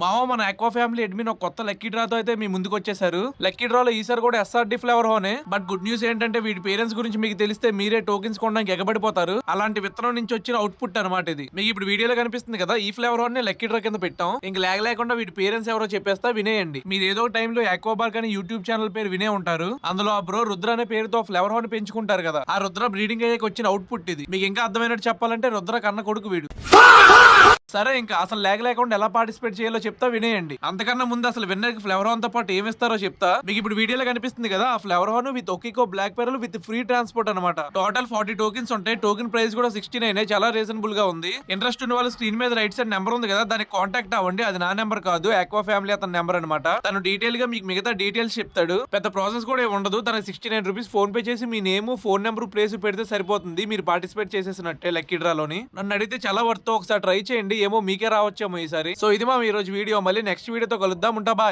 మామ మన aqua family admin ఒక కొత్త లక్కీ డ్రాతో అయితే మీ ముందుకు వచ్చేసారు. లక్కీ డ్రాలో ఈసారి కూడా ఎస్ఆర్డి ఫ్లేవర్ హోనే. బట్ గుడ్ న్యూస్ ఏంటంటే వీడి పేరెంట్స్ గురించి మీకు తెలిస్తే మీరే టోకెన్స్ కొనడానికి ఎగబడిపోతారు. అలాంటి విత్తనం నుంచి వచ్చిన అవుట్పుట్ అనమాట ఇది. మీకు ఇప్పుడు వీడియోలో కనిపిస్తుంది కదా, ఈ ఫ్లేవర్ హోన్ నే లక్కీ డ్రా కింద పెట్టాం. ఇంక లేకుండా వీడి పేరెంట్స్ ఎవరో చెప్పేస్తా వినేయండి. మీరు ఏదో టైంలో ఆక్వా బార్క్ అని యూట్యూబ్ ఛానల్ పేరు వినే ఉంటారు. అందులో ఆ బ్రో రుద్ర అనే పేరుతో ఫ్లేవర్ హోన్ పెంచుకుంటారు కదా, ఆ రుద్ర బ్రీడింగ్ అయ్యాక వచ్చిన అవుట్పుట్ ఇది. మీకు ఇంకా అర్థమైనట్టు చెప్పాలంటే రుద్ర కన్న కొడుకు వీడు. సరే, ఇంకా అసలు లేకుండా ఎలా పార్టిసిపేట్ చేయాలో చెప్తా వినేయండి. అంతకన్నా ముందు అసలు విన్నర్ కి ఫ్లేవర్ హోన్ తో పాటు ఏమి ఇస్తారో చెప్తా. మీకు ఇప్పుడు వీడియోలో కనిపిస్తుంది కదా, ఆ ఫ్లేవర్ హోన్ విత్ ఒకికో black pearl with free transport అనమాట. టోటల్ 40 టోకెన్స్ ఉంటాయి. టోకెన్ ప్రైస్ కూడా 69, చాలా రీజనబుల్ గా ఉంది. ఇంట్రెస్ట్ ఉన్న వాళ్ళు స్క్రీన్ మీద రైట్ సైడ్ నెంబర్ ఉంది కదా, దానికి కాంటాక్ట్ అవ్వండి. అది నా నెంబర్ కాదు, ఆక్వా ఫ్యామిలీ అతని నెంబర్ అనమాట. తను డీటెయిల్ గా మీకు మిగతా డీటెయిల్స్ చెప్తాడు. పెద్ద ప్రాసెస్ కూడా ఉండదు. తనకి 69 రూపీస్ ఫోన్ పే చేసి మీ నేమ్, ఫోన్ నెంబర్, ప్లేస్ పెడితే సరిపోతుంది. మీరు పార్టిసిపేట్ చేసేసినట్టే లక్కీ డ్రాలోని. నన్ను అడిగితే చాలా వర్త్. ఒకసారి ట్రై చేయండి, ఏమో మీకే రావచ్చేమో ఈసారి. సో ఇది మా ఈ రోజు వీడియో. మళ్ళీ నెక్స్ట్ వీడియోతో కలుద్దాం. ఉంటా, బాయ్.